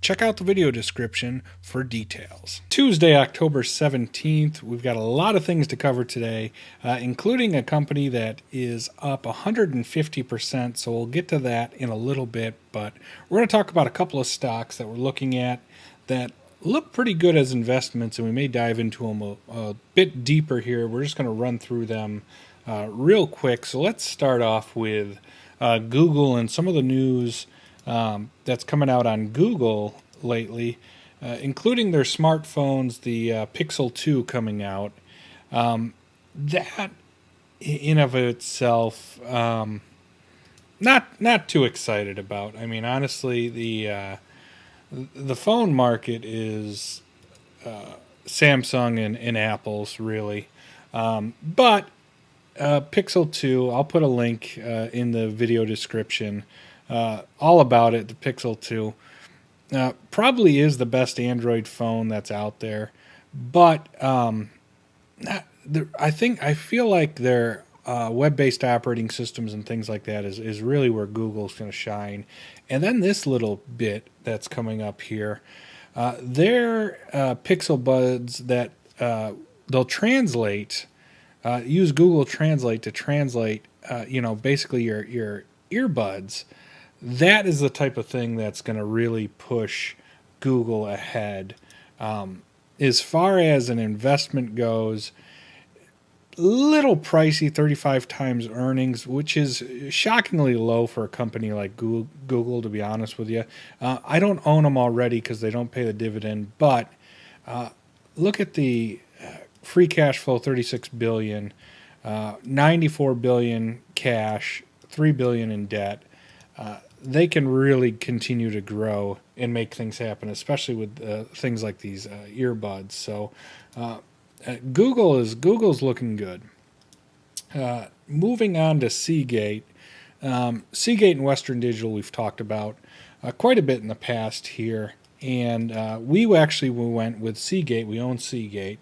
check out the video description for details. Tuesday, October 17th, we've got a lot of things to cover today, including a company that is up 150%, so we'll get to that in a little bit, but we're going to talk about a couple of stocks that we're looking at that look pretty good as investments, and we may dive into them a bit deeper here. We're just going to run through them real quick. So let's start off with Google and some of the news that's coming out on Google lately, including their smartphones, the Pixel 2 coming out. That in of itself, not too excited about. I mean, honestly, the phone market is Samsung and Apple's really, but Pixel 2, I'll put a link in the video description all about it. The Pixel 2 probably is the best Android phone that's out there, but I feel like their web-based operating systems and things like that is really where Google's going to shine. And then this little bit that's coming up here, their Pixel Buds that they'll translate, use Google Translate to translate, basically your earbuds. That is the type of thing that's going to really push Google ahead. As far as an investment goes, little pricey, 35 times earnings, which is shockingly low for a company like Google, to be honest with you. I don't own them already because they don't pay the dividend, but look at the free cash flow, $36 billion, $94 billion cash, $3 billion in debt. They can really continue to grow and make things happen, especially with things like these earbuds. So Google's looking good. Moving on to Seagate. Seagate and Western Digital we've talked about quite a bit in the past here, and we went with Seagate. We own Seagate.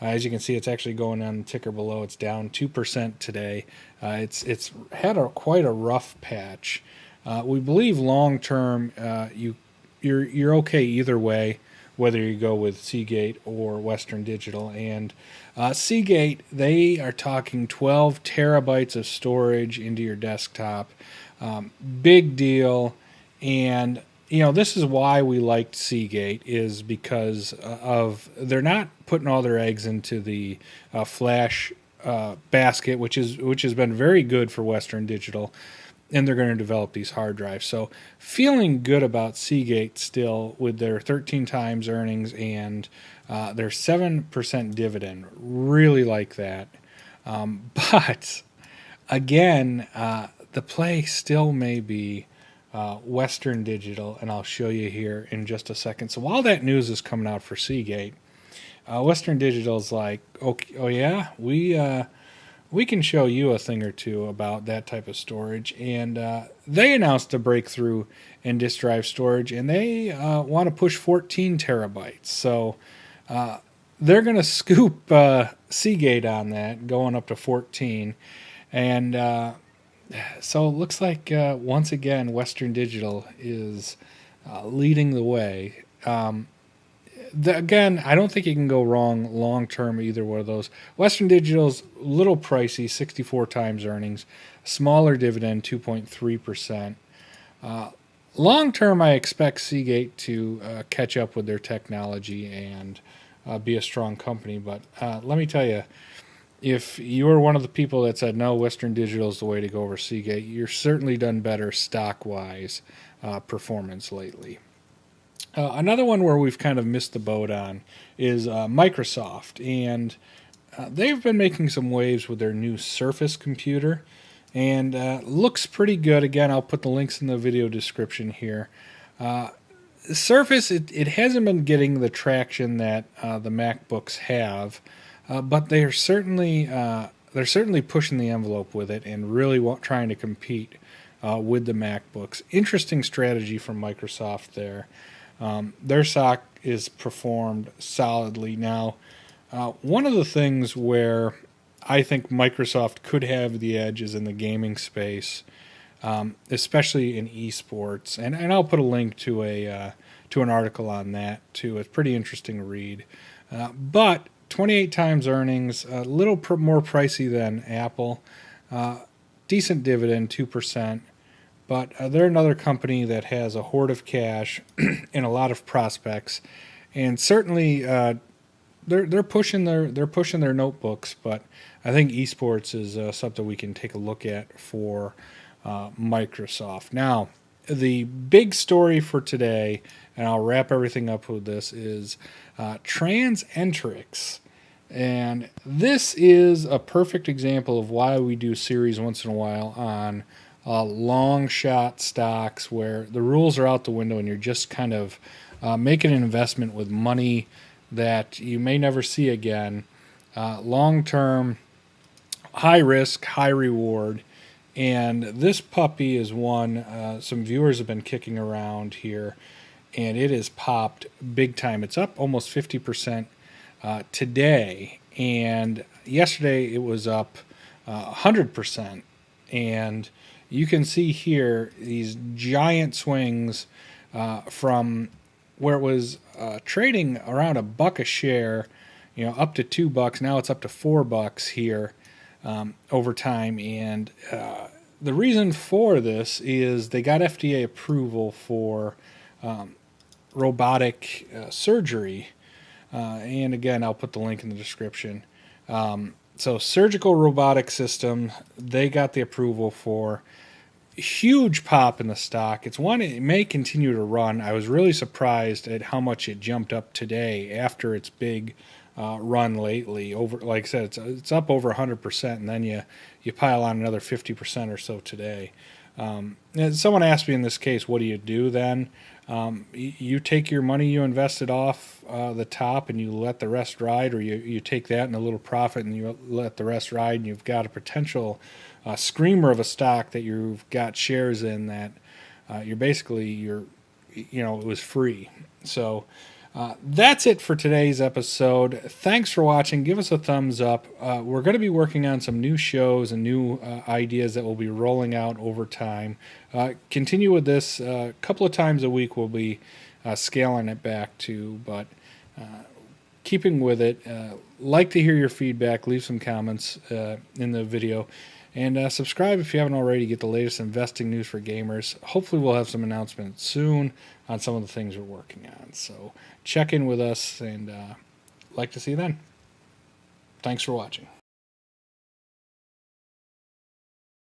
As you can see, it's actually going on the ticker below. It's down 2% today. It's had quite a rough patch. We believe long term you're okay either way, whether you go with Seagate or Western Digital. And Seagate, they are talking 12 terabytes of storage into your desktop. Big deal. And this is why we liked Seagate, is because they're not putting all their eggs into the flash basket, which has been very good for Western Digital, and they're going to develop these hard drives. So feeling good about Seagate still with their 13 times earnings and their 7% dividend. Really like that. But again, the play still may be Western Digital, and I'll show you here in just a second. So while that news is coming out for Seagate, Western Digital's like, okay, oh yeah, we can show you a thing or two about that type of storage. And they announced a breakthrough in disk drive storage, and they want to push 14 terabytes. So they're going to scoop Seagate on that, going up to 14. And so it looks like, once again, Western Digital is leading the way. Again, I don't think you can go wrong long-term either one of those. Western Digital's a little pricey, 64 times earnings. Smaller dividend, 2.3%. Long-term, I expect Seagate to catch up with their technology and be a strong company. But let me tell you, if you're one of the people that said, no, Western Digital is the way to go over Seagate, you're certainly done better stock-wise performance lately. Another one where we've kind of missed the boat on is Microsoft, and they've been making some waves with their new Surface computer, and looks pretty good. Again, I'll put the links in the video description here. Surface, it hasn't been getting the traction that the MacBooks have, but they're certainly pushing the envelope with it and really trying to compete with the MacBooks. Interesting strategy from Microsoft there. Their stock is performed solidly. Now, one of the things where I think Microsoft could have the edge is in the gaming space, especially in esports. And I'll put a link to to an article on that too. It's pretty interesting to read. But 28 times earnings, a little more pricey than Apple. Decent dividend, 2%. But they're another company that has a hoard of cash and a lot of prospects, and certainly they're pushing their notebooks. But I think esports is something we can take a look at for Microsoft. Now, the big story for today, and I'll wrap everything up with this, is TransEnterix. And this is a perfect example of why we do series once in a while on long shot stocks where the rules are out the window and you're just kind of making an investment with money that you may never see again. Long term, high risk, high reward. And this puppy is one some viewers have been kicking around here, and it has popped big time. It's up almost 50% today, and yesterday it was up 100%. And you can see here these giant swings from where it was trading around $1 a share, up to $2. Now it's up to $4 here over time. And the reason for this is they got FDA approval for robotic surgery. And again, I'll put the link in the description. So surgical robotic system, they got the approval for. Huge pop in the stock. It's one it may continue to run. I was really surprised at how much it jumped up today after its big run lately. Over, like I said, it's up over 100%, and then you pile on another 50% or so today. And someone asked me in this case, what do you do then? You take your money you invested off the top and you let the rest ride, or you take that and a little profit and you let the rest ride, and you've got a potential screamer of a stock that you've got shares in that it was free. So that's it for today's episode. Thanks for watching. Give us a thumbs up. We're going to be working on some new shows and new ideas that we'll be rolling out over time. Continue with this. A couple of times a week we'll be scaling it back to, but keeping with it. Like to hear your feedback. Leave some comments in the video. And subscribe if you haven't already to get the latest investing news for gamers. Hopefully we'll have some announcements soon on some of the things we're working on. So check in with us, and like to see you then. Thanks for watching.